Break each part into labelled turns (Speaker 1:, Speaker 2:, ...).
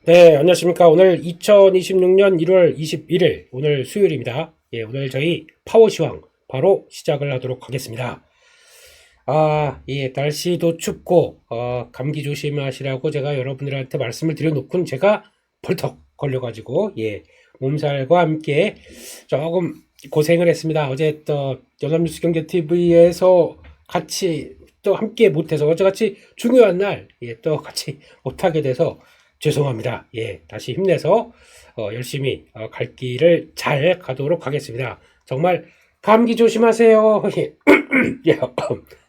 Speaker 1: 네, 안녕하십니까. 오늘 2026년 1월 21일, 오늘 수요일입니다. 예, 오늘 저희 파워시황 바로 시작을 하도록 하겠습니다. 예, 날씨도 춥고, 감기 조심하시라고 제가 여러분들한테 말씀을 드려놓고는 제가 벌떡 걸려가지고, 예, 몸살과 함께 조금 고생을 했습니다. 어제 또 연합뉴스경제TV에서 같이 또 함께 못해서 어제같이 중요한 날, 예, 또 같이 못하게 돼서 죄송합니다. 예, 다시 힘내서 열심히 갈 길을 잘 가도록 하겠습니다. 정말 감기 조심하세요. 예, 예,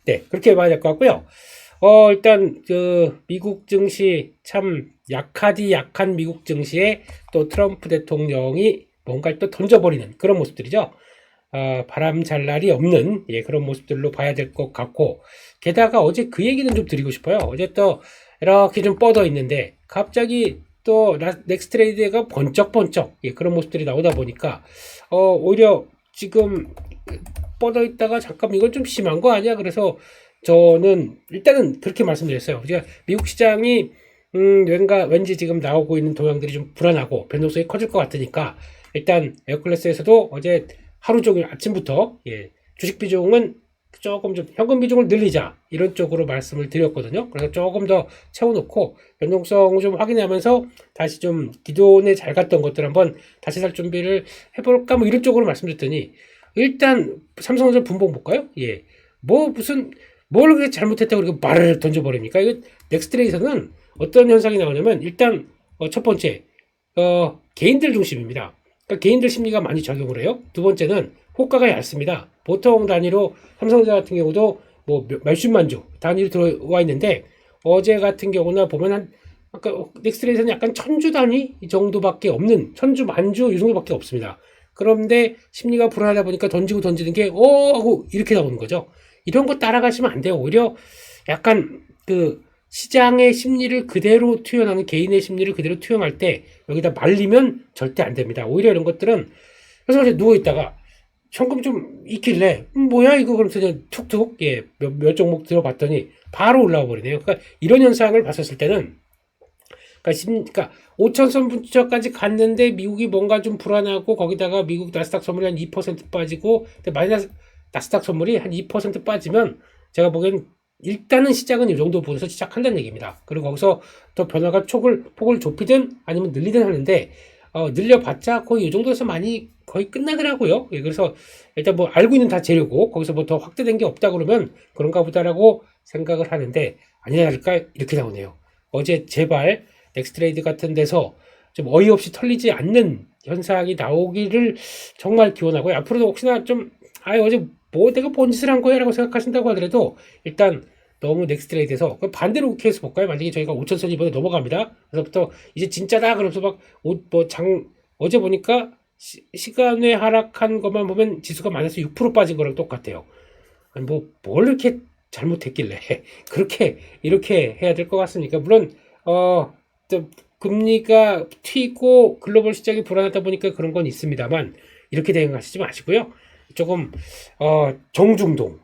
Speaker 1: 네, 그렇게 봐야 될 것 같고요. 일단 그 미국 증시 참 약한 미국 증시에 또 트럼프 대통령이 뭔가를 또 던져버리는 그런 모습들이죠. 바람 잘 날이 없는 그런 모습들로 봐야 될 것 같고, 게다가 어제 그 얘기는 좀 드리고 싶어요. 어제 또 이렇게 좀 뻗어 있는데 갑자기 또 넥스트레이드가 번쩍번쩍 그런 모습들이 나오다 보니까 오히려 지금 뻗어 있다가 잠깐 이건 좀 심한 거 아니야? 그래서 저는 일단은 그렇게 말씀드렸어요. 우리가 미국 시장이 왠지 지금 나오고 있는 동향들이 좀 불안하고 변동성이 커질 것 같으니까 일단 에어클래스에서도 어제 하루 종일 아침부터 주식 비중은 조금 좀 현금 비중을 늘리자 이런 쪽으로 말씀을 드렸거든요. 그래서 조금 더 채워놓고 변동성을 좀 확인하면서 다시 좀 기존에 잘 갔던 것들 한번 다시 살 준비를 해볼까 뭐 이런 쪽으로 말씀드렸더니 일단 삼성전자 분봉 볼까요? 예, 뭐 무슨 뭘 그렇게 잘못했다고 이렇게 말을 던져버립니까? 이거 넥스트레이서는 어떤 현상이 나오냐면 일단 첫 번째 개인들 중심입니다. 그러니까 개인들 심리가 많이 작용을 해요. 두 번째는 호가가 얇습니다. 보통 단위로 삼성전자 같은 경우도 뭐 몇십만 주 단위로 들어와 있는데 어제 같은 경우나 보면 한 아까 넥스트레이서는 약간 천주 단위 이 정도밖에 없는 천주 만주 이 정도밖에 없습니다. 그런데 심리가 불안하다 보니까 던지고 던지는 게 하고 이렇게 나오는 거죠. 이런 거 따라가시면 안 돼요. 오히려 약간 그 시장의 심리를 그대로 투영하는 개인의 심리를 그대로 투영할 때 여기다 말리면 절대 안 됩니다. 오히려 이런 것들은 그래서 어제 누워 있다가 현금 좀 있길래 뭐야 이거 그러면서 그냥 툭툭 몇 종목 들어봤더니 바로 올라와 버리네요. 그러니까 이런 현상을 봤었을 때는 그러니까 5천선 분처까지 갔는데 미국이 뭔가 좀 불안하고 거기다가 미국 나스닥 선물이 한 2% 빠지고 마이너스 나스닥 선물이 한 2% 빠지면 제가 보기엔 일단은 시장은 이 정도 보면서 시작한다는 얘기입니다. 그리고 거기서 더 변화가 폭을 좁히든 아니면 늘리든 하는데 늘려봤자 거의 이 정도에서 많이 거의 끝나더라고요. 그래서 일단 뭐 알고 있는 다 재료고 거기서 뭐 더 확대된 게 없다 그러면 그런가 보다라고 생각을 하는데 아니나 다를까 이렇게 나오네요. 어제 제발 넥스트레이드 같은 데서 좀 어이없이 털리지 않는 현상이 나오기를 정말 기원하고요. 앞으로도 혹시나 좀 어제 뭐 내가 뭔 짓을 한 거야 라고 생각하신다고 하더라도 일단 너무 넥스트레이드에서 반대로 케이스 볼까요? 만약에 저희가 5천선 이번에 넘어갑니다. 그래서부터 이제 진짜다 그러면서 막 어제 보니까 시간에 하락한 것만 보면 지수가 마이너스 6% 빠진 거랑 똑같아요. 아니 뭘 이렇게 잘못했길래 그렇게 이렇게 해야 될 것 같습니까? 물론 금리가 튀고 글로벌 시장이 불안하다 보니까 그런 건 있습니다만 이렇게 대응하시지 마시고요. 조금 정중동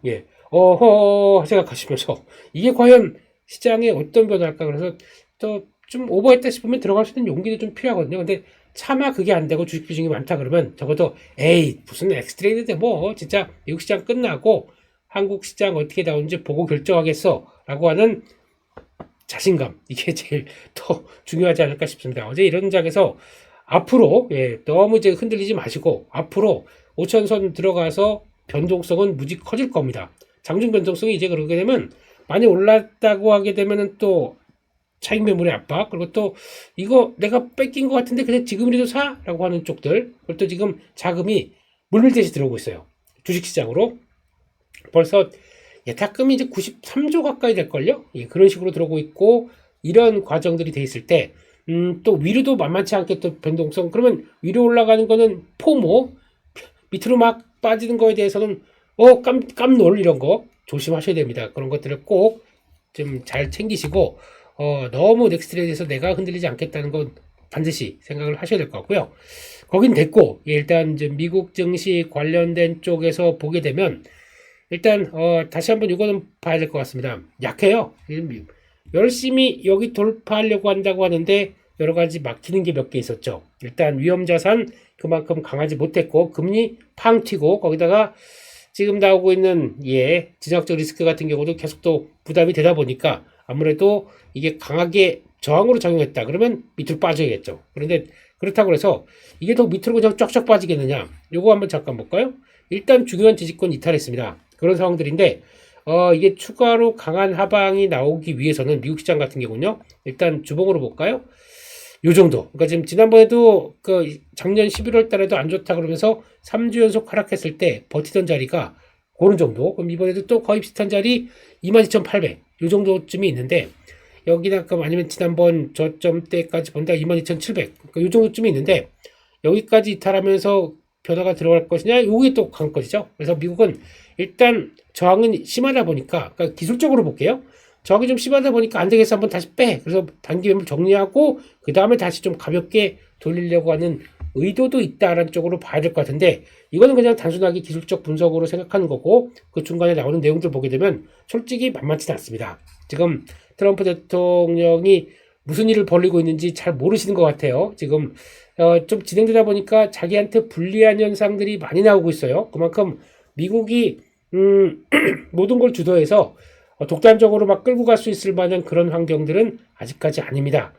Speaker 1: 생각하시면서 이게 과연 시장에 어떤 변화일까 그래서 또 좀 오버했다 싶으면 들어갈 수 있는 용기도 좀 필요하거든요. 근데 차마 그게 안 되고 주식 비중이 많다 그러면 적어도 무슨 엑스트레이드인데 뭐 진짜 미국 시장 끝나고 한국 시장 어떻게 나오는지 보고 결정하겠어 라고 하는 자신감 이게 제일 더 중요하지 않을까 싶습니다. 어제 이런 장에서 앞으로 너무 이제 흔들리지 마시고 앞으로 5천선 들어가서 변동성은 무지 커질 겁니다. 장중 변동성이 이제 그러게 되면 많이 올랐다고 하게 되면은 또 차익 매물의 압박 그리고 또 이거 내가 뺏긴 것 같은데 그냥 지금이라도 사라고 하는 쪽들 그리고 또 지금 자금이 물밀듯이 들어오고 있어요. 주식시장으로 벌써 예탁금이 이제 93조 가까이 될걸요? 그런 식으로 들어오고 있고 이런 과정들이 돼 있을 때 또 위로도 만만치 않게 또 변동성 그러면 위로 올라가는 거는 포모 밑으로 막 빠지는 거에 대해서는 깜놀 이런 거 조심하셔야 됩니다. 그런 것들을 꼭 좀 잘 챙기시고 너무 넥스트레이드에서 내가 흔들리지 않겠다는 건 반드시 생각을 하셔야 될 것 같고요. 거긴 됐고 일단 이제 미국 증시 관련된 쪽에서 보게 되면 일단 다시 한번 이거는 봐야 될 것 같습니다. 약해요. 열심히 여기 돌파하려고 한다고 하는데 여러 가지 막히는 게 몇 개 있었죠. 일단 위험자산 그만큼 강하지 못했고, 금리 팡 튀고, 거기다가 지금 나오고 있는 지정학적 리스크 같은 경우도 계속 또 부담이 되다 보니까 아무래도 이게 강하게 저항으로 작용했다 그러면 밑으로 빠져야겠죠. 그런데 그렇다고 해서 이게 더 밑으로 그냥 쫙쫙 빠지겠느냐, 요거 한번 잠깐 볼까요? 일단 중요한 지지권 이탈했습니다. 그런 상황들인데 이게 추가로 강한 하방이 나오기 위해서는 미국 시장 같은 경우는요, 일단 주봉으로 볼까요? 요 정도. 그러니까 지금 지난번에도 그 작년 11월 달에도 안 좋다 그러면서 3주 연속 하락했을 때 버티던 자리가 그런 정도. 그럼 이번에도 또 거의 비슷한 자리 22,800. 요 정도쯤이 있는데, 여기나 아니면 지난번 저점대까지 본다 22,700. 그러니까 요 정도쯤이 있는데, 여기까지 이탈하면서 변화가 들어갈 것이냐? 요게 또 간 것이죠. 그래서 미국은 일단 저항은 심하다 보니까, 그러니까 기술적으로 볼게요. 저항이 좀 심하다 보니까 안 되겠어, 한번 다시 빼. 그래서 단기 매물 정리하고 그 다음에 다시 좀 가볍게 돌리려고 하는 의도도 있다라는 쪽으로 봐야 될 것 같은데, 이거는 그냥 단순하게 기술적 분석으로 생각하는 거고, 그 중간에 나오는 내용들 보게 되면 솔직히 만만치는 않습니다. 지금 트럼프 대통령이 무슨 일을 벌이고 있는지 잘 모르시는 것 같아요. 지금 좀 진행되다 보니까 자기한테 불리한 현상들이 많이 나오고 있어요. 그만큼 미국이 모든 걸 주도해서 독단적으로 막 끌고 갈 수 있을 만한 그런 환경들은 아직까지 아닙니다.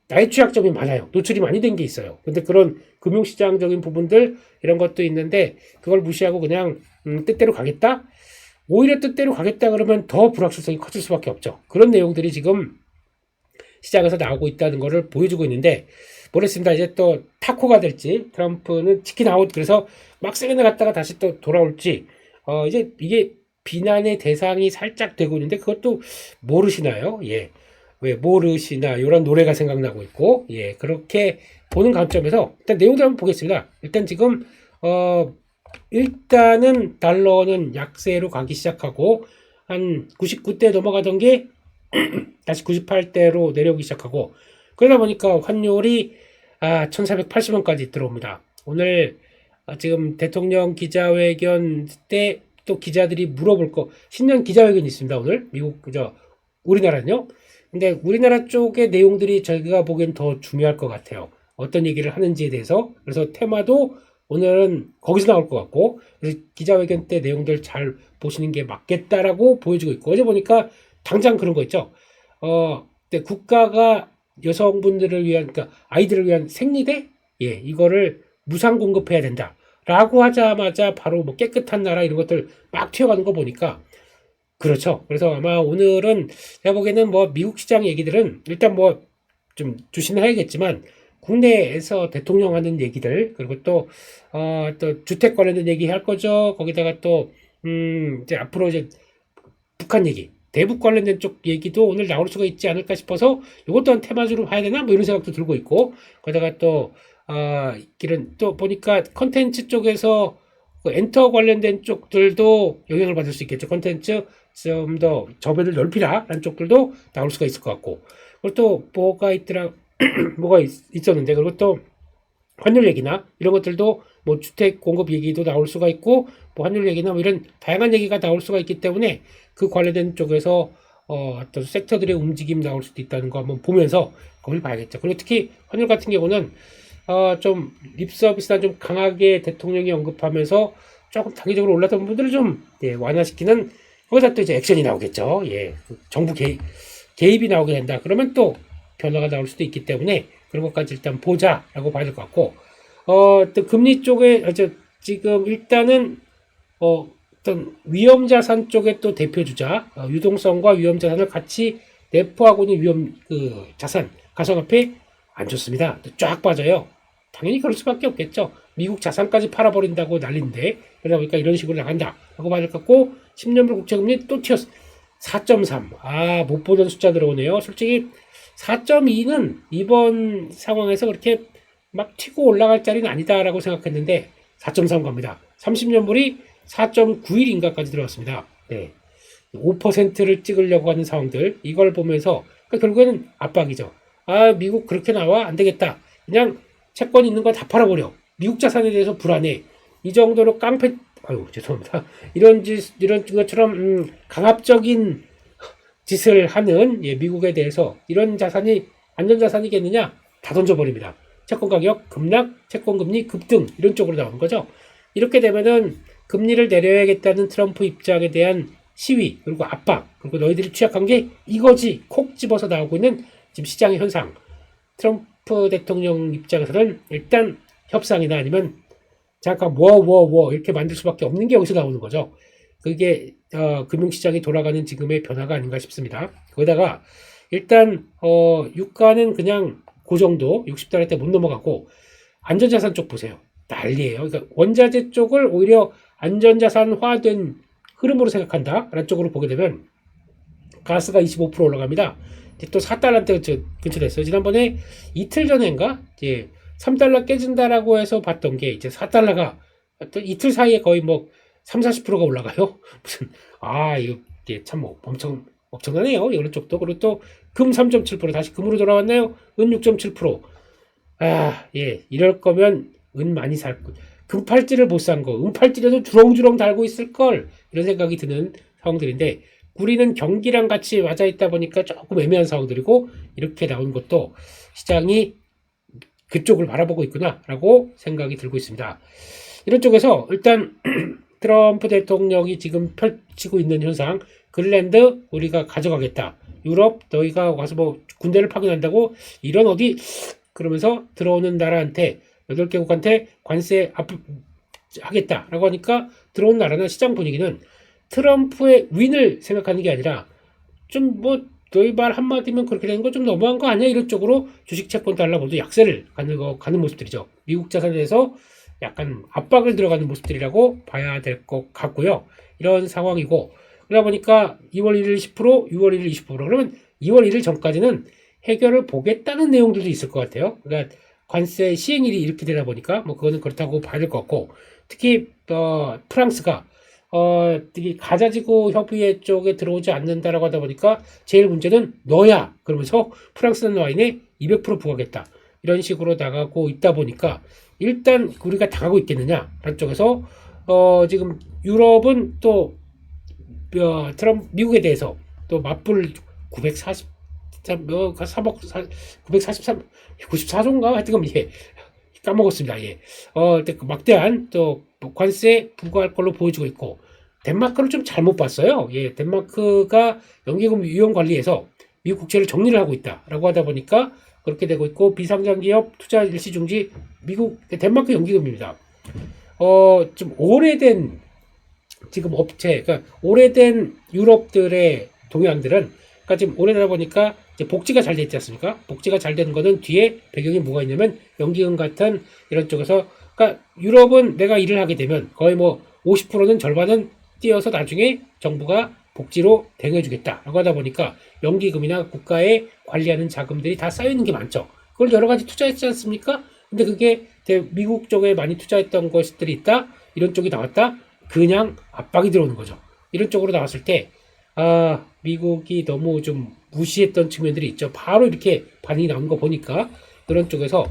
Speaker 1: 나의 취약점이 많아요. 노출이 많이 된 게 있어요. 근데 그런 금융시장적인 부분들, 이런 것도 있는데, 그걸 무시하고 그냥 뜻대로 가겠다? 오히려 뜻대로 가겠다 그러면 더 불확실성이 커질 수밖에 없죠. 그런 내용들이 지금 시장에서 나오고 있다는 것을 보여주고 있는데, 모르겠습니다. 이제 또 타코가 될지, 트럼프는 치킨 아웃, 그래서 막 세게 나갔다가 다시 또 돌아올지, 이제 이게 비난의 대상이 살짝 되고 있는데, 그것도 모르시나요? 예. 왜 모르시나, 이런 노래가 생각나고 있고, 그렇게 보는 관점에서 일단 내용들 한번 보겠습니다. 일단 지금 일단은 달러는 약세로 가기 시작하고, 한 99대 넘어가던 게 다시 98대로 내려오기 시작하고, 그러다 보니까 환율이 1480원까지 들어옵니다. 오늘 지금 대통령 기자회견 때 또 기자들이 물어볼 거, 신년 기자회견이 있습니다. 오늘 미국 우리나라는요. 근데 우리나라 쪽의 내용들이 저희가 보기엔 더 중요할 것 같아요. 어떤 얘기를 하는지에 대해서. 그래서 테마도 오늘은 거기서 나올 것 같고, 그래서 기자회견 때 내용들 잘 보시는 게 맞겠다라고 보여주고 있고, 어제 보니까 당장 그런 거 있죠. 근데 국가가 여성분들을 위한, 그러니까 아이들을 위한 생리대? 이거를 무상 공급해야 된다. 라고 하자마자 바로 뭐 깨끗한 나라 이런 것들 막 튀어가는 거 보니까, 그렇죠. 그래서 아마 오늘은 제가 보기에는 뭐 미국 시장 얘기들은 일단 뭐 좀 조심해야겠지만, 국내에서 대통령 하는 얘기들, 그리고 또 주택 관련된 얘기 할 거죠. 거기다가 또, 이제 앞으로 이제 북한 얘기, 대북 관련된 쪽 얘기도 오늘 나올 수가 있지 않을까 싶어서 이것도 한 테마주로 봐야 되나? 뭐 이런 생각도 들고 있고, 거기다가 또, 이런 또 보니까 컨텐츠 쪽에서 그 엔터 관련된 쪽들도 영향을 받을 수 있겠죠. 컨텐츠 좀 더 저변을 넓히라 라는 쪽들도 나올 수가 있을 것 같고, 그리고 또 뭐가 있더라, 뭐가 있었는데, 그리고 또 환율 얘기나 이런 것들도 뭐 주택 공급 얘기도 나올 수가 있고, 뭐 환율 얘기나 뭐 이런 다양한 얘기가 나올 수가 있기 때문에 그 관련된 쪽에서 어떤 섹터들의 움직임 나올 수도 있다는 거 한번 보면서 그걸 봐야겠죠. 그리고 특히 환율 같은 경우는 좀 립서비스나 좀 강하게 대통령이 언급하면서 조금 단기적으로 올랐던 부분들을 좀 완화시키는, 거기다 또 이제 액션이 나오겠죠. 정부 개입이 나오게 된다. 그러면 또 변화가 나올 수도 있기 때문에 그런 것까지 일단 보자라고 봐야 될 것 같고, 또 금리 쪽에 지금 일단은 어떤 위험자산 쪽에 또 대표주자, 유동성과 위험자산을 같이 내포하고 있는 자산, 가상화폐 안 좋습니다. 쫙 빠져요. 당연히 그럴 수밖에 없겠죠. 미국 자산까지 팔아버린다고 난리인데, 그러다 보니까 이런 식으로 나간다 라고 봐야 될 것 같고, 10년물 국채금리 또 튀었어. 4.3. 못 보던 숫자 들어오네요. 솔직히 4.2는 이번 상황에서 그렇게 막 튀고 올라갈 자리는 아니다라고 생각했는데 4.3 갑니다. 30년물이 4.91인가까지 들어왔습니다. 5%를 찍으려고 하는 상황들, 이걸 보면서 그러니까 결국에는 압박이죠. 미국 그렇게 나와? 안 되겠다. 그냥 채권 있는 거 다 팔아버려. 미국 자산에 대해서 불안해. 이 정도로 깡패, 죄송합니다. 이런 것처럼 강압적인 짓을 하는 미국에 대해서 이런 자산이 안전자산이겠느냐? 다 던져버립니다. 채권 가격 급락, 채권 금리 급등 이런 쪽으로 나오는 거죠. 이렇게 되면은 금리를 내려야겠다는 트럼프 입장에 대한 시위 그리고 압박 그리고 너희들이 취약한 게 이거지 콕 집어서 나오고 있는 지금 시장의 현상. 트럼프 대통령 입장에서는 일단 협상이나 아니면 잠깐 이렇게 만들 수밖에 없는 게 여기서 나오는 거죠. 그게 금융시장이 돌아가는 지금의 변화가 아닌가 싶습니다. 거기다가 일단 유가는 그냥 그 정도 60달러대 못 넘어가고 안전자산 쪽 보세요. 난리예요. 그러니까 원자재 쪽을 오히려 안전자산화된 흐름으로 생각한다라는 쪽으로 보게 되면 가스가 25% 올라갑니다. 또 4달러대 근처 됐어요. 지난번에 이틀 전인가 이제 3달러 깨진다라고 해서 봤던 게 이제 4달러가 이틀 사이에 거의 뭐 3, 40%가 올라가요. 무슨 이게 참 엄청나네요. 이런 쪽도. 그리고 또 금 3.7% 다시 금으로 돌아왔나요? 은 6.7%. 이럴 거면 은 많이 살 거. 금 팔찌를 못 산 거. 은 팔찌라도 주렁주렁 달고 있을 걸. 이런 생각이 드는 상황들인데 우리는 경기랑 같이 맞아 있다 보니까 조금 애매한 상황들이고 이렇게 나온 것도 시장이 그쪽을 바라보고 있구나라고 생각이 들고 있습니다. 이런 쪽에서 일단 트럼프 대통령이 지금 펼치고 있는 현상, 그린란드 우리가 가져가겠다. 유럽 너희가 와서 뭐 군대를 파견한다고 이런 어디 그러면서 들어오는 나라한테 8개국한테 관세 하겠다라고 하니까 들어온 나라나 시장 분위기는 트럼프의 윈을 생각하는 게 아니라 좀 뭐 너희 말 한마디면 그렇게 되는 거 좀 너무한 거 아니야? 이런 쪽으로 주식 채권 달러 모두 약세를 가는 모습들이죠. 미국 자산에 대해서 약간 압박을 들어가는 모습들이라고 봐야 될 것 같고요. 이런 상황이고 그러다 보니까 2월 1일 10%, 6월 1일 20% 그러면 2월 1일 전까지는 해결을 보겠다는 내용들도 있을 것 같아요. 그러니까 관세 시행일이 이렇게 되다 보니까 뭐 그거는 그렇다고 봐야 될 것 같고 특히 프랑스가 특히 가자지구 협의회 쪽에 들어오지 않는다라고 하다 보니까 제일 문제는 너야 그러면서 프랑스는 와인에 200% 부과하겠다 이런 식으로 나가고 있다 보니까 일단 우리가 당하고 있겠느냐라는 쪽에서 지금 유럽은 또 미국에 대해서 또 맞불 94조인가 하여튼 까먹었습니다. 막대한 또 관세 부과할 걸로 보여지고 있고 덴마크를 좀 잘못 봤어요. 덴마크가 연기금 위험 관리에서 미국 국채를 정리를 하고 있다라고 하다 보니까 그렇게 되고 있고 비상장 기업 투자 일시 중지 덴마크 연기금입니다. 좀 오래된 지금 업체, 그러니까 오래된 유럽들의 동양들은 그러니까 지금 오래되다 보니까 이제 복지가 잘 돼 있지 않습니까? 복지가 잘 되는 거는 뒤에 배경이 뭐가 있냐면 연기금 같은 이런 쪽에서 그러니까 유럽은 내가 일을 하게 되면 거의 뭐 50%는 절반은 띄어서 나중에 정부가 복지로 대응해주겠다라고 하다 보니까 연기금이나 국가에 관리하는 자금들이 다 쌓여있는 게 많죠. 그걸 여러 가지 투자했지 않습니까? 근데 그게 미국 쪽에 많이 투자했던 것들이 있다. 이런 쪽이 나왔다. 그냥 압박이 들어오는 거죠. 이런 쪽으로 나왔을 때 미국이 너무 좀 무시했던 측면들이 있죠. 바로 이렇게 반응이 나오는 거 보니까 그런 쪽에서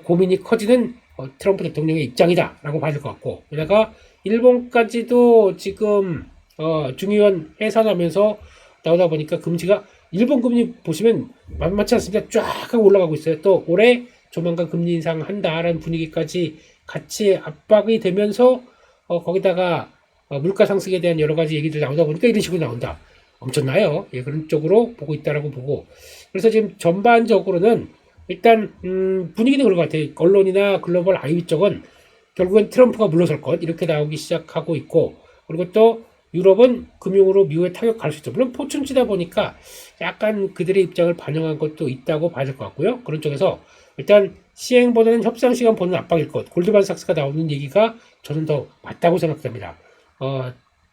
Speaker 1: 고민이 커지는 트럼프 대통령의 입장이다라고 봐야 될 것 같고 게다가 일본까지도 지금 중의원 해산하면서 나오다 보니까 금지가 일본 금리 보시면 만만치 않습니다. 쫙 하고 올라가고 있어요. 또 올해 조만간 금리 인상한다라는 분위기까지 같이 압박이 되면서 거기다가 물가 상승에 대한 여러 가지 얘기들 나오다 보니까 이런 식으로 나온다. 엄청나요. 그런 쪽으로 보고 있다라고 보고. 그래서 지금 전반적으로는 일단 분위기는 그런 것 같아요. 언론이나 글로벌 IB 쪽은 결국엔 트럼프가 물러설 것 이렇게 나오기 시작하고 있고 그리고 또 유럽은 금융으로 미국에 타격할 수 있죠. 물론 포춘치다 보니까 약간 그들의 입장을 반영한 것도 있다고 봐야 될 것 같고요. 그런 쪽에서 일단 시행보다는 협상 시간 보는 압박일 것. 골드만삭스가 나오는 얘기가 저는 더 맞다고 생각됩니다.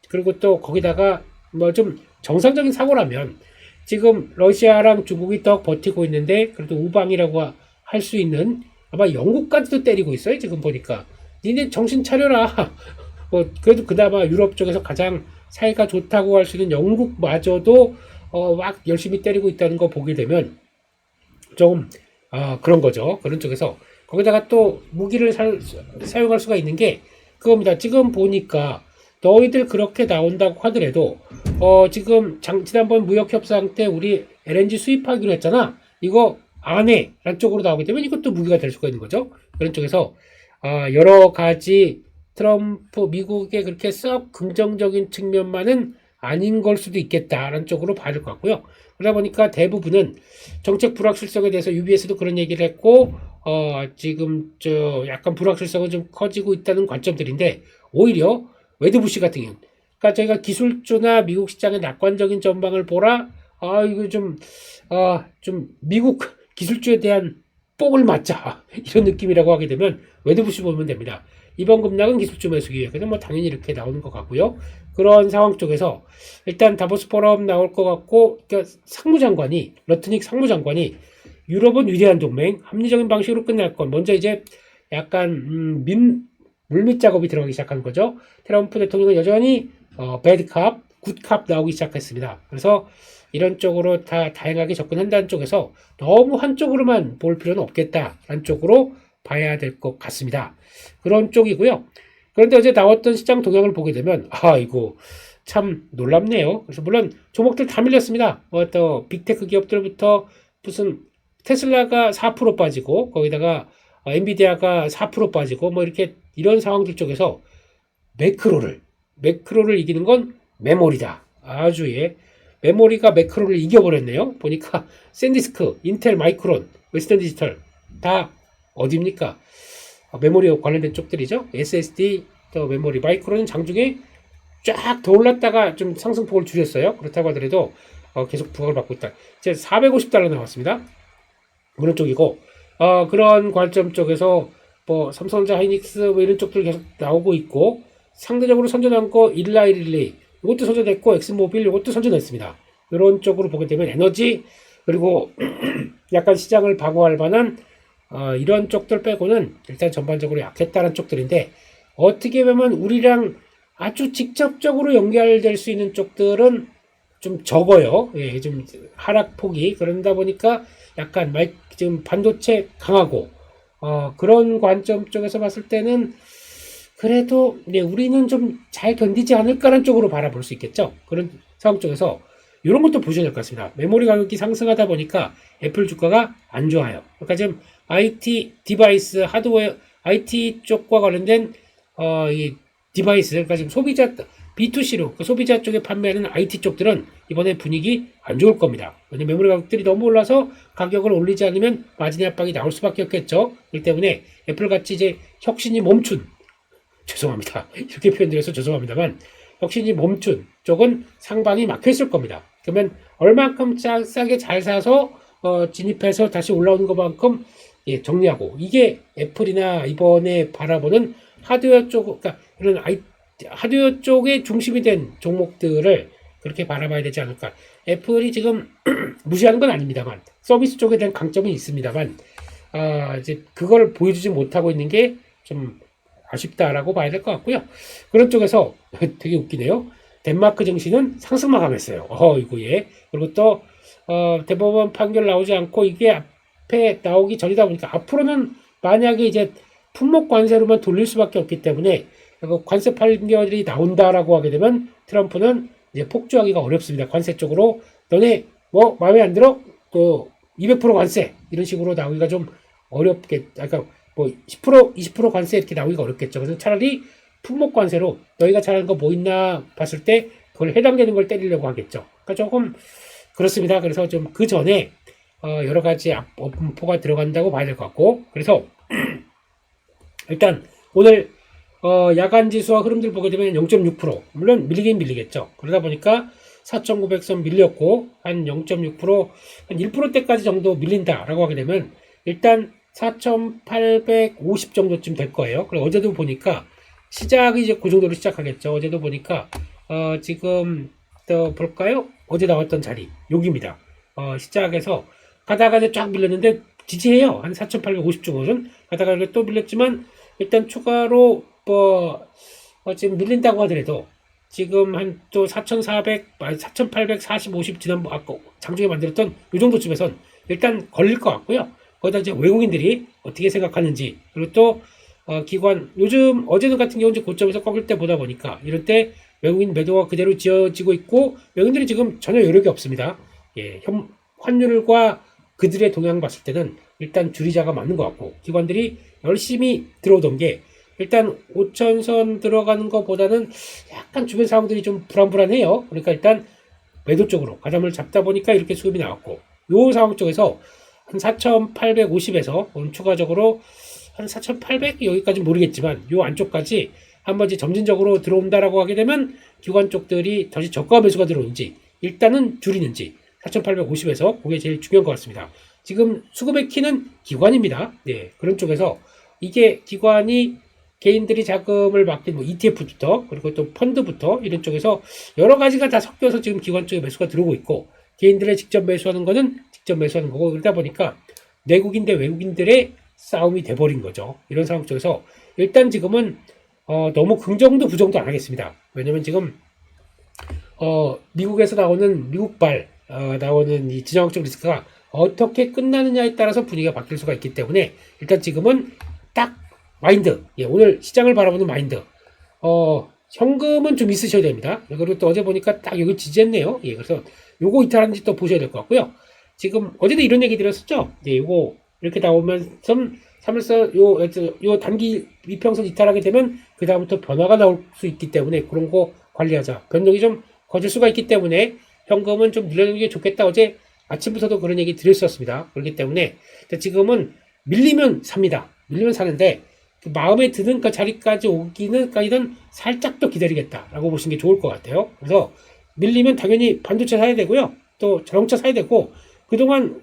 Speaker 1: 그리고 또 거기다가 뭐 좀 정상적인 사고라면 지금 러시아랑 중국이 떡 버티고 있는데 그래도 우방이라고 할 수 있는 아마 영국까지도 때리고 있어요. 지금 보니까 니네 정신 차려라. 그래도 그나마 유럽 쪽에서 가장 사이가 좋다고 할 수 있는 영국마저도 막 열심히 때리고 있다는 거 보게 되면 좀 그런 거죠. 그런 쪽에서 거기다가 또 무기를 사용할 수가 있는 게 그겁니다. 지금 보니까 너희들 그렇게 나온다고 하더라도 지금 지난번 무역협상 때 우리 LNG 수입하기로 했잖아. 이거 안에라는 쪽으로 나오게 되면 이것도 무기가 될 수가 있는 거죠. 그런 쪽에서 여러 가지 트럼프 미국의 그렇게 썩 긍정적인 측면만은 아닌 걸 수도 있겠다라는 쪽으로 봐야 될 것 같고요. 그러다 보니까 대부분은 정책 불확실성에 대해서 UBS도 그런 얘기를 했고 지금 저 약간 불확실성은 좀 커지고 있다는 관점들인데 오히려 웨드부시 같은 경우는 그러니까 저희가 기술주나 미국 시장의 낙관적인 전망을 보라 이거 좀 미국 기술주에 대한 뽕을 맞자 이런 느낌이라고 하게 되면 웨드부시 보면 됩니다. 이번 급락은 기술주 매수 기회에서 뭐 당연히 이렇게 나오는 것 같고요. 그런 상황 쪽에서 일단 다보스 포럼 나올 것 같고 그러니까 상무장관이 러트닉 상무장관이 유럽은 위대한 동맹 합리적인 방식으로 끝날 건 먼저 이제 약간 물밑 작업이 들어가기 시작한 거죠. 트럼프 대통령은 여전히 배드캅, 굿캅 나오기 시작했습니다. 그래서 이런 쪽으로 다 다양하게 접근한다는 쪽에서 너무 한쪽으로만 볼 필요는 없겠다라는 쪽으로 봐야 될 것 같습니다. 그런 쪽이고요. 그런데 어제 나왔던 시장 동향을 보게 되면 이거 참 놀랍네요. 그래서 물론 종목들 다 밀렸습니다. 또 빅테크 기업들부터 무슨 테슬라가 4% 빠지고 거기다가 엔비디아가 4% 빠지고 뭐 이렇게 이런 상황들 쪽에서 매크로를 이기는 건 메모리다. 메모리가 매크로를 이겨버렸네요. 보니까 샌디스크, 인텔, 마이크론, 웨스턴 디지털 다 어디입니까? 메모리 관련된 쪽들이죠. SSD, 또 메모리, 마이크론은 장중에 쫙 더 올랐다가 좀 상승폭을 줄였어요. 그렇다고 하더라도 계속 부각을 받고 있다. 이제 $450 나왔습니다. 그런 쪽이고 그런 관점 쪽에서 뭐 삼성전자, 하이닉스 뭐 이런 쪽들 계속 나오고 있고 상대적으로 선전한 거 일라이릴리 이것도 선전했고 엑스모빌 이것도 선전했습니다. 이런 쪽으로 보게 되면 에너지 그리고 약간 시장을 방어할 만한 이런 쪽들 빼고는 일단 전반적으로 약했다는 쪽들인데 어떻게 보면 우리랑 아주 직접적으로 연결될 수 있는 쪽들은 좀 적어요. 예, 좀 하락폭이 그러다 보니까 약간 지금 반도체 강하고 그런 관점 쪽에서 봤을 때는 그래도 우리는 좀 잘 견디지 않을까라는 쪽으로 바라볼 수 있겠죠. 그런 상황 쪽에서 이런 것도 보셔야 될 것 같습니다. 메모리 가격이 상승하다 보니까 애플 주가가 안 좋아요. 그러니까 지금 IT 디바이스 하드웨어 IT 쪽과 관련된 이 디바이스 그러니까 지금 소비자 B2C로 소비자 쪽에 판매하는 IT 쪽들은 이번에 분위기 안 좋을 겁니다. 왜냐면 메모리 가격들이 너무 올라서 가격을 올리지 않으면 마진 압박이 나올 수밖에 없겠죠. 그렇기 때문에 애플같이 이제 혁신이 멈춘 죄송합니다. 이렇게 표현드려서 죄송합니다만 혁신이 멈춘 쪽은 상방이 막혀있을 겁니다. 그러면 얼만큼 싸게 잘 사서 진입해서 다시 올라오는 것만큼 정리하고 이게 애플이나 이번에 바라보는 하드웨어 쪽 그러니까 이런 하드웨어 쪽에 중심이 된 종목들을 그렇게 바라봐야 되지 않을까. 애플이 지금 무시하는 건 아닙니다만 서비스 쪽에 대한 강점은 있습니다만 이제 그걸 보여주지 못하고 있는 게 좀 아쉽다라고 봐야 될 것 같고요. 그런 쪽에서 되게 웃기네요. 덴마크 증시는 상승만 강했어요. 이거 그리고 또 대법원 판결 나오지 않고 이게 앞에 나오기 전이다 보니까 앞으로는 만약에 이제 품목 관세로만 돌릴 수밖에 없기 때문에 관세 판결이 나온다라고 하게 되면 트럼프는 이제 폭주하기가 어렵습니다. 관세 쪽으로 너네 뭐 마음에 안 들어? 또 200% 관세 이런 식으로 나오기가 좀 그러니까 뭐 10% 20% 관세 이렇게 나오기가 어렵겠죠. 그래서 차라리 품목 관세로 너희가 잘하는 거 뭐 있나 봤을 때 그걸 해당되는 걸 때리려고 하겠죠. 그러니까 조금 그렇습니다. 그래서 좀 그 전에 여러 가지 업무가 들어간다고 봐야 될 것 같고 그래서 일단 오늘 야간 지수와 흐름들 보게 되면 0.6% 물론 밀리긴 밀리겠죠. 그러다 보니까 4,900선 밀렸고 한 0.6%, 한 1%대까지 정도 밀린다라고 하게 되면 일단 4,850 정도쯤 될 거예요. 그리고 어제도 보니까 시작이 이제 그 정도로 시작하겠죠. 어제도 보니까 지금 또 볼까요? 어제 나왔던 자리 여기입니다. 시작해서 가다가 이제 쫙 밀렸는데 지지해요. 한 4,850 정도는 가다가 또 밀렸지만 일단 추가로 지금 밀린다고 하더라도 지금 한 또 4,840, 50 지난번 아까 장중에 만들었던 이 정도쯤에선 일단 걸릴 것 같고요. 거기다 이제 외국인들이 어떻게 생각하는지 그리고 또 기관 요즘 어제는 같은 경우 이제 고점에서 꺾을 때 보다 보니까 이럴 때 외국인 매도가 그대로 지어지고 있고 외국인들이 지금 전혀 여력이 없습니다. 환율과 그들의 동향 봤을 때는 일단 줄이자가 맞는 것 같고, 기관들이 열심히 들어오던 게 일단 5천선 들어가는 것보다는 약간 주변 상황들이 좀 불안불안해요. 그러니까 일단 매도 쪽으로 가담을 잡다 보니까 이렇게 수급이 나왔고, 요 상황 쪽에서 한 4,850에서 추가적으로 한 4,800 여기까지 모르겠지만 요 안쪽까지 한번 이제 점진적으로 들어온다라고 하게 되면 기관 쪽들이 다시 저가 매수가 들어오는지 일단은 줄이는지 4,850에서 그게 제일 중요한 것 같습니다. 지금 수급의 키는 기관입니다. 네, 그런 쪽에서 이게 기관이 개인들이 자금을 맡긴 뭐 ETF부터 그리고 또 펀드부터 이런 쪽에서 여러 가지가 다 섞여서 지금 기관 쪽에 매수가 들어오고 있고, 개인들의 직접 매수하는 거는 직접 매수하는 거고, 그러다 보니까 내국인 대 외국인들의 싸움이 돼버린 거죠. 이런 상황 쪽에서 일단 지금은 너무 긍정도 부정도 안 하겠습니다. 왜냐면 지금 미국에서 나오는 미국발 나오는 이 지정학적 리스크가 어떻게 끝나느냐에 따라서 분위기가 바뀔 수가 있기 때문에 일단 지금은 딱 마인드, 오늘 시장을 바라보는 마인드, 현금은 좀 있으셔야 됩니다. 그리고 또 어제 보니까 딱 여기 지지했네요. 그래서 요거 이탈하는지 또 보셔야 될 것 같고요. 지금 어제도 이런 얘기 드렸었죠. 요거 이렇게 나오면 3일선 요 단기 이평선 이탈하게 되면 그 다음부터 변화가 나올 수 있기 때문에 그런 거 관리하자. 변동이 좀 거질 수가 있기 때문에 현금은 좀 늘려놓는 게 좋겠다. 어제 아침부터도 그런 얘기 드렸었습니다. 그렇기 때문에 지금은 밀리면 삽니다. 밀리면 사는데 그 마음에 드는 그 자리까지 오기는까지는 살짝 더 기다리겠다라고 보시는 게 좋을 것 같아요. 그래서 밀리면 당연히 반도체 사야 되고요. 또 자동차 사야 되고, 그동안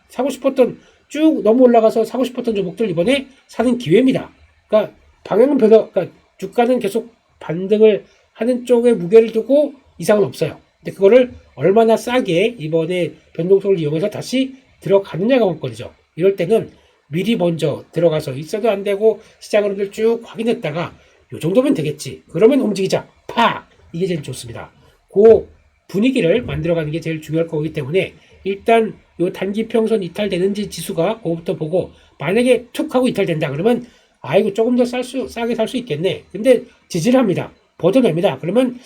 Speaker 1: 사고 싶었던 쭉 너무 올라가서 사고 싶었던 종목들 이번에 사는 기회입니다. 그러니까 방향은 그러니까 주가는 계속 반등을 하는 쪽에 무게를 두고 이상은 없어요. 근데 그거를 얼마나 싸게 이번에 변동성을 이용해서 다시 들어가느냐가 관건이죠. 이럴 때는 미리 먼저 들어가서 있어도 안 되고 시장 흐름을 쭉 확인했다가 요 정도면 되겠지. 그러면 움직이자. 이게 제일 좋습니다. 그 분위기를 만들어가는 게 제일 중요할 거기 때문에 일단 요 단기 평선 이탈되는지 지수가 그거부터 보고, 만약에 툭 하고 이탈된다 그러면 아이고 조금 더 싸게 살 수 있겠네. 근데 지지를 합니다. 버텨냅니다. 그러면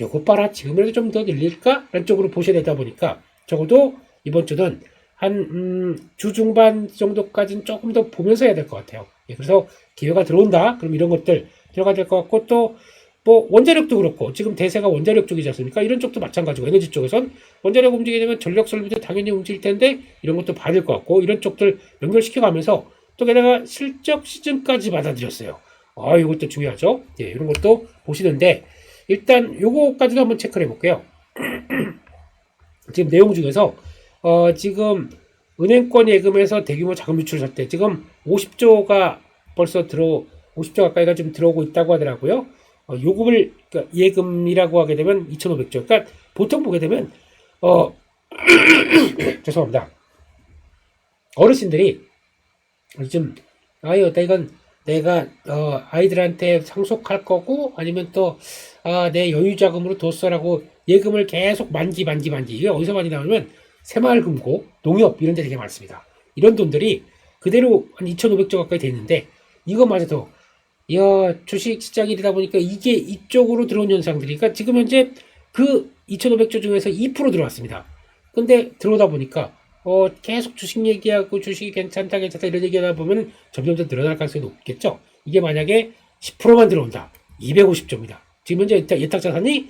Speaker 1: 요거 봐라, 지금이라도 좀 더 늘릴까? 라는 쪽으로 보셔야 되다 보니까 적어도 이번 주는 한 주 중반 정도까지는 조금 더 보면서 해야 될 것 같아요. 그래서 기회가 들어온다 그럼 이런 것들 들어가야 될 것 같고, 또 뭐 원자력도 그렇고 지금 대세가 원자력 쪽이지 않습니까? 이런 쪽도 마찬가지고, 에너지 쪽에선 원자력 움직이게 되면 전력 설비도 당연히 움직일 텐데 이런 것도 봐야 될 것 같고, 이런 쪽들 연결시켜 가면서 또 게다가 실적 시즌까지 받아들였어요. 이것도 중요하죠. 이런 것도 보시는데 일단 요거까지도 한번 체크를 해볼게요. 지금 내용 중에서 지금 은행권 예금에서 대규모 자금 유출을 할 때 지금 50조가 벌써 50조 가까이가 좀 들어오고 있다고 하더라고요. 요금을 그러니까 예금이라고 하게 되면 2,500조. 그러니까 보통 보게 되면 죄송합니다. 어르신들이 요즘 이건 내가 아이들한테 상속할 거고 아니면 또 내 여유 자금으로 뒀어라고 예금을 계속 만기 이게 어디서 많이 나오냐면 새마을금고, 농협 이런 데 되게 많습니다. 이런 돈들이 그대로 한 2,500조 가까이 되는데 이거마저도 주식 시장이 되다 보니까 이게 이쪽으로 들어온 현상들이, 그러니까 지금 현재 그 2,500조 중에서 2% 들어왔습니다. 근데 들어오다 보니까 계속 주식 얘기하고 주식이 괜찮다 이런 얘기하다 보면 점점 더 늘어날 가능성이 높겠죠. 이게 만약에 10%만 들어온다. 250조입니다. 지금 현재 예탁 자산이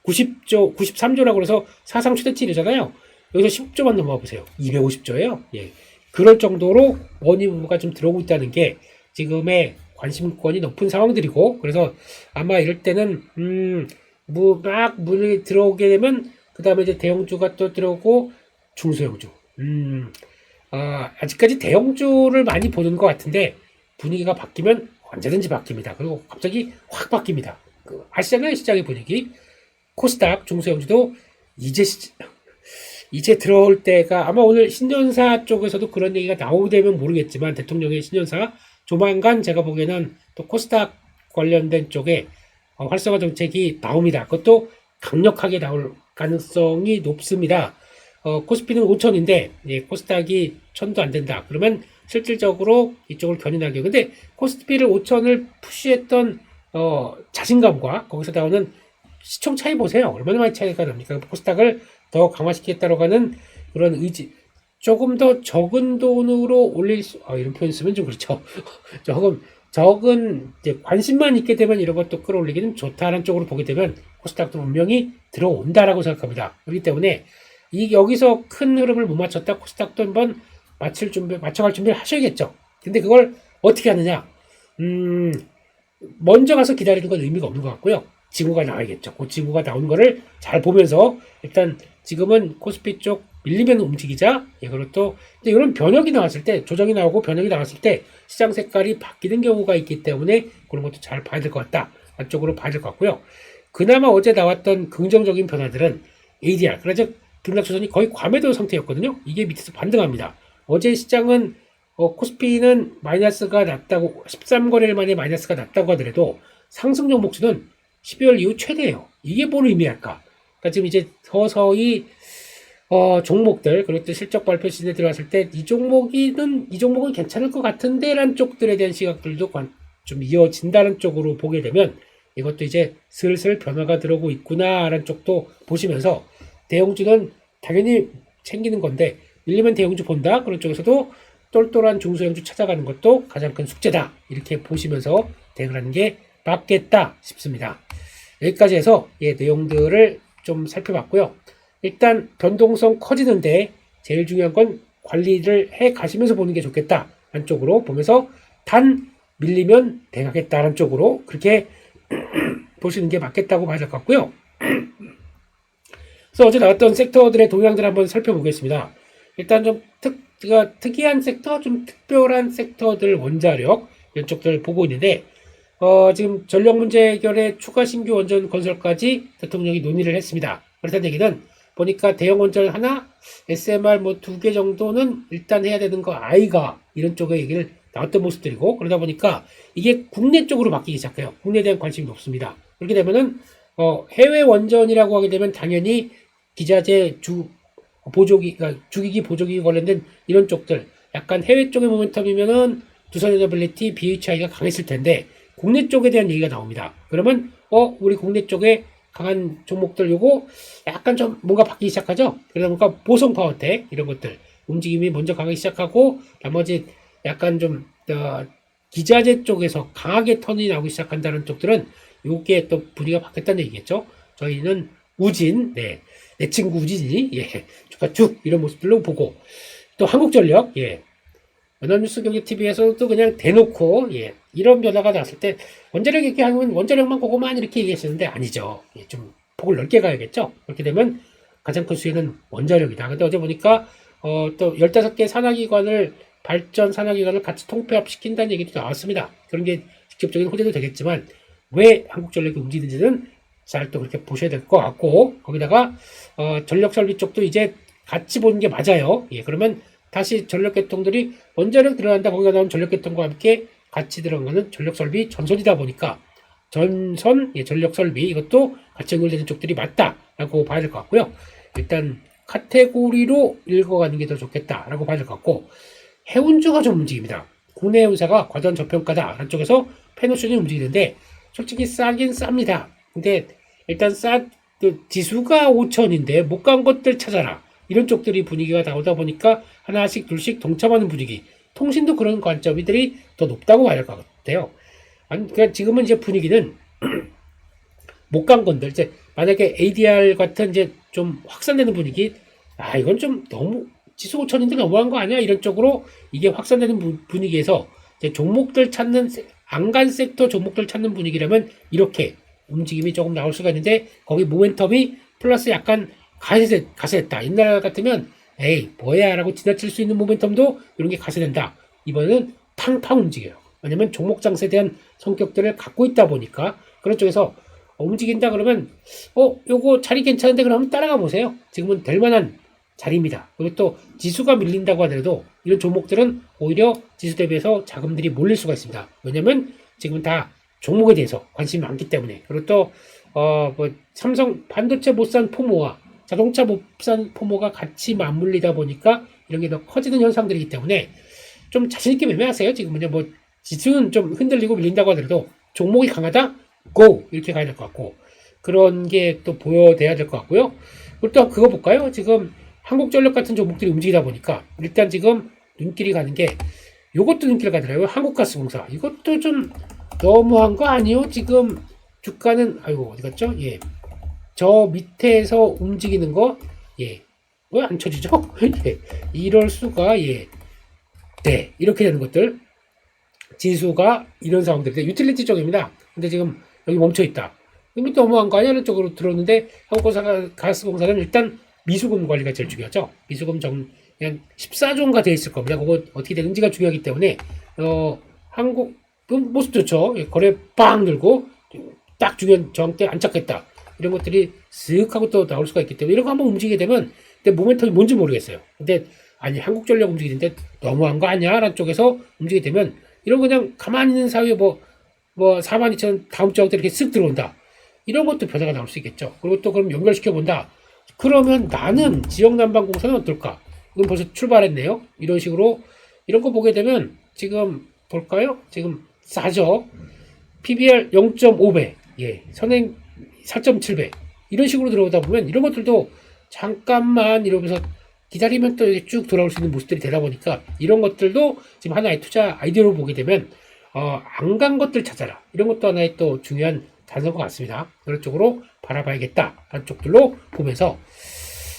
Speaker 1: 90조, 93조라고 그래서 사상 최대치이잖아요. 여기서 10조만 넘어가 보세요. 250조예요. 그럴 정도로 원유가 좀 들어오고 있다는 게 지금의 관심권이 높은 상황들이고, 그래서 아마 이럴 때는 막 물이 들어오게 되면 그 다음에 이제 대형주가 또 들어오고 중소형주. 아직까지 대형주를 많이 보는 것 같은데 분위기가 바뀌면 언제든지 바뀝니다. 그리고 갑자기 확 바뀝니다. 아시잖아요, 시장의 분위기. 코스닥 중소형주도 이제 들어올 때가, 아마 오늘 신년사 쪽에서도 그런 얘기가 나오게 되면 모르겠지만 대통령의 신년사 조만간 제가 보기에는 또 코스닥 관련된 쪽에 활성화 정책이 나옵니다. 그것도 강력하게 나올 가능성이 높습니다. 코스피는 5천인데 코스닥이 1,000도 안 된다. 그러면 실질적으로 이쪽을 견인하게. 근데 코스피를 5천을 푸시했던 자신감과 거기서 나오는 시총 차이 보세요. 얼마나 많이 차이가 납니까? 코스닥을 더 강화시키겠다고 하는 그런 의지, 조금 더 적은 돈으로 올릴 수, 이런 표현 쓰면 좀 그렇죠. 조금 적은 이제 관심만 있게 되면 이런 것도 끌어올리기는 좋다는 쪽으로 보게 되면 코스닥도 분명히 들어온다라고 생각합니다. 그렇기 때문에 여기서 큰 흐름을 못 맞췄다 코스닥도 한번 맞춰갈 준비를 하셔야겠죠. 근데 그걸 어떻게 하느냐? 먼저 가서 기다리는 건 의미가 없는 것 같고요. 징후가 나와야겠죠. 그 징후가 나오는 거를 잘 보면서 일단 지금은 코스피 쪽 밀리면 움직이자. 그리고 또 이런 변혁이 나왔을 때, 조정이 나오고 변혁이 나왔을 때 시장 색깔이 바뀌는 경우가 있기 때문에 그런 것도 잘 봐야 될 것 같다. 안쪽으로 봐야 될 것 같고요. 그나마 어제 나왔던 긍정적인 변화들은 ADR, 그러자 등락조선이 거의 과매도 상태였거든요. 이게 밑에서 반등합니다. 어제 시장은 코스피는 마이너스가 났다고 13거래일 만에 마이너스가 났다고 하더라도 상승 종목수는 12월 이후 최대예요. 이게 뭘 의미할까? 그러니까 지금 이제 서서히 종목들, 그리고 또 실적 발표 시즌에 들어갔을 때 이 종목은 괜찮을 것 같은데 라는 쪽들에 대한 시각들도 좀 이어진다는 쪽으로 보게 되면 이것도 이제 슬슬 변화가 들어오고 있구나 라는 쪽도 보시면서 대형주는 당연히 챙기는 건데 밀리면 대형주 본다. 그런 쪽에서도 똘똘한 중소형주 찾아가는 것도 가장 큰 숙제다. 이렇게 보시면서 대응하는 게 맞겠다 싶습니다. 여기까지 해서 내용들을 좀 살펴봤고요. 일단 변동성 커지는데 제일 중요한 건 관리를 해 가시면서 보는 게 좋겠다. 한쪽으로 보면서 단 밀리면 대가겠다는 쪽으로 그렇게 보시는 게 맞겠다고 봐야 될 것 같고요. 그래서 어제 나왔던 섹터들의 동향들 한번 살펴보겠습니다. 일단 좀 특이한 섹터, 좀 특별한 섹터들 원자력 이런 쪽들 보고 있는데 지금 전력 문제 해결에 추가 신규 원전 건설까지 대통령이 논의를 했습니다. 그렇다는 얘기는 보니까 대형 원전 하나, SMR 뭐 2개 정도는 일단 해야 되는 거 아이가 이런 쪽의 얘기를 나왔던 모습들이고 그러다 보니까 이게 국내 쪽으로 바뀌기 시작해요. 국내에 대한 관심이 높습니다. 그렇게 되면은 해외 원전이라고 하게 되면 당연히 기자재 그러니까 주기기 보조기기 관련된 이런 쪽들 약간 해외 쪽의 모멘텀이면은 두산에너빌리티, BHI가 강했을 텐데 국내 쪽에 대한 얘기가 나옵니다. 그러면 우리 국내 쪽에 강한 종목들 요거 약간 좀 뭔가 바뀌기 시작하죠. 그러다 보니까 보성 파워텍 이런 것들 움직임이 먼저 강하기 시작하고 나머지 약간 좀 기자재 쪽에서 강하게 턴이 나오기 시작한다는 쪽들은 요게 또 분위기가 바뀌었다는 얘기겠죠. 저희는 우진, 내 친구 우진이 주가 쭉 이런 모습들로 보고 또 한국전력, 연합뉴스 경제TV에서도 그냥 대놓고 이런 변화가 났을 때 원자력 이렇게 하면 원자력만 그거만 이렇게 얘기했었는데 아니죠. 좀 폭을 넓게 가야겠죠. 그렇게 되면 가장 큰 수혜는 원자력이다. 근데 어제 보니까 또 15개 산하기관을 발전 산하기관을 같이 통폐합시킨다는 얘기도 나왔습니다. 그런 게 직접적인 호재도 되겠지만 왜 한국전력이 움직이는지는 잘 또 그렇게 보셔야 될 것 같고 거기다가 전력설비 쪽도 이제 같이 보는 게 맞아요. 그러면 다시 전력계통들이 원자력 들어간다 거기가 나온 전력계통과 함께 같이 들어가는 전력설비 전선이다 보니까 전선 전력설비 이것도 같이 연결되는 쪽들이 맞다라고 봐야 될 것 같고요. 일단 카테고리로 읽어가는 게 더 좋겠다라고 봐야 될 것 같고 해운주가 좀 움직입니다. 국내 해운사가 과도한 저평가다 한쪽에서 패노션이 움직이는데 솔직히 싸긴 쌉니다. 근데 일단 지수가 5천인데 못 간 것들 찾아라. 이런 쪽들이 분위기가 나오다 보니까 하나씩 둘씩 동참하는 분위기. 통신도 그런 관점들이 더 높다고 봐야 할 것 같아요. 그러니까 지금은 이제 분위기는 못 간 건들 이제 만약에 ADR 같은 이제 좀 확산되는 분위기, 이건 좀 너무 지수 5천인데 너무한 거 아니야? 이런 쪽으로 이게 확산되는 분위기에서 이제 종목들 찾는 안간 섹터 종목들 찾는 분위기라면 이렇게 움직임이 조금 나올 수가 있는데 거기 모멘텀이 플러스 약간 가세했다. 옛날 같으면 에이 뭐야 라고 지나칠 수 있는 모멘텀도 이런 게 가세된다. 이번에는 팡팡 움직여요. 왜냐면 종목 장세에 대한 성격들을 갖고 있다 보니까 그런 쪽에서 움직인다 그러면 요거 자리 괜찮은데 그러면 따라가 보세요. 지금은 될 만한 자리입니다. 그리고 또 지수가 밀린다고 하더라도 이런 종목들은 오히려 지수 대비해서 자금들이 몰릴 수가 있습니다. 왜냐면 지금은 다 종목에 대해서 관심이 많기 때문에. 그리고 또 삼성 반도체 못 산 포모와 자동차 못 산 포모가 같이 맞물리다 보니까 이런 게 더 커지는 현상들이기 때문에 좀 자신있게 매매하세요. 지금은요, 지수는 좀 흔들리고 밀린다고 하더라도 종목이 강하다? 고! 이렇게 가야 될 것 같고, 그런 게 또 보여돼야 될 것 같고요. 그리고 또 그거 볼까요? 지금 한국전력 같은 종목들이 움직이다 보니까 일단 지금 눈길이 가는 게 요것도 눈길 가더라고요. 한국가스공사. 이것도 좀 너무한 거 아니요? 지금 주가는 아이고 어디 갔죠? 예. 저 밑에서 움직이는 거 예. 왜 안 쳐지죠? 예. 이럴 수가 예. 네. 이렇게 되는 것들. 지수가 이런 상황들인데 유틸리티 쪽입니다. 근데 지금 여기 멈춰 있다. 이거 너무한 거 아니냐는 쪽으로 들어오는데 한국가스공사는 일단 미수금 관리가 제일 중요하죠. 미수금 그냥 14조인가 돼 있을 겁니다. 그거 어떻게 되는지가 중요하기 때문에 한국은 모습 좋죠. 거래 빵 늘고 딱 중요한 저항대 안착했다. 이런 것들이 쓱 하고 또 나올 수가 있기 때문에 이런 거 한번 움직이게 되면 근데 모멘텀이 뭔지 모르겠어요. 근데 아니 한국전력 움직이는데 너무한 거 아니야? 라는 쪽에서 움직이게 되면 이런 거 그냥 가만히 있는 사이에 뭐 42,000 다음 주하고 이렇게 쓱 들어온다. 이런 것도 변화가 나올 수 있겠죠. 그리고 또 그럼 연결시켜 본다. 그러면 나는 지역난방공사는 어떨까? 이건 벌써 출발했네요. 이런 식으로 이런 거 보게 되면 지금 볼까요? 지금 싸죠. PBR 0.5배, 예, 선행 4.7배 이런 식으로 들어오다 보면 이런 것들도 잠깐만 이러면서 기다리면 또 이렇게 쭉 돌아올 수 있는 모습들이 되다 보니까 이런 것들도 지금 하나의 투자 아이디어로 보게 되면 안 간 것들 찾아라. 이런 것도 하나의 또 중요한 단서인 것 같습니다. 그런 쪽으로 바라봐야겠다. 하는 쪽들로 보면서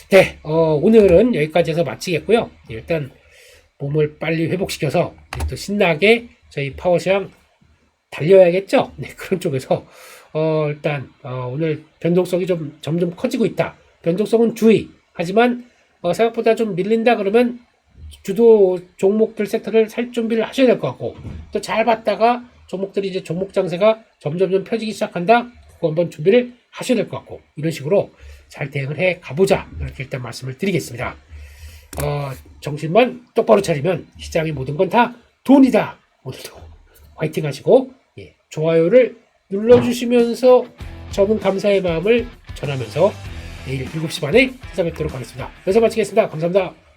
Speaker 1: 네, 오늘은 여기까지 해서 마치겠고요. 일단 몸을 빨리 회복시켜서 또 신나게 저희 파워시장 달려야겠죠. 네, 그런 쪽에서 일단 오늘 변동성이 좀 점점 커지고 있다. 변동성은 주의. 하지만 생각보다 좀 밀린다 그러면 주도 종목들 섹터를 살 준비를 하셔야 될 것 같고 또 잘 봤다가 종목들이 이제 종목 장세가 점점 펴지기 시작한다. 그거 한번 준비를 하셔야 될 것 같고 이런 식으로 잘 대응을 해 가보자. 이렇게 일단 말씀을 드리겠습니다. 정신만 똑바로 차리면 시장의 모든 건 다 돈이다. 오늘도 화이팅 하시고 예, 좋아요를 눌러주시면서 저는 감사의 마음을 전하면서 내일 7시 반에 찾아뵙도록 하겠습니다. 여기서 마치겠습니다. 감사합니다.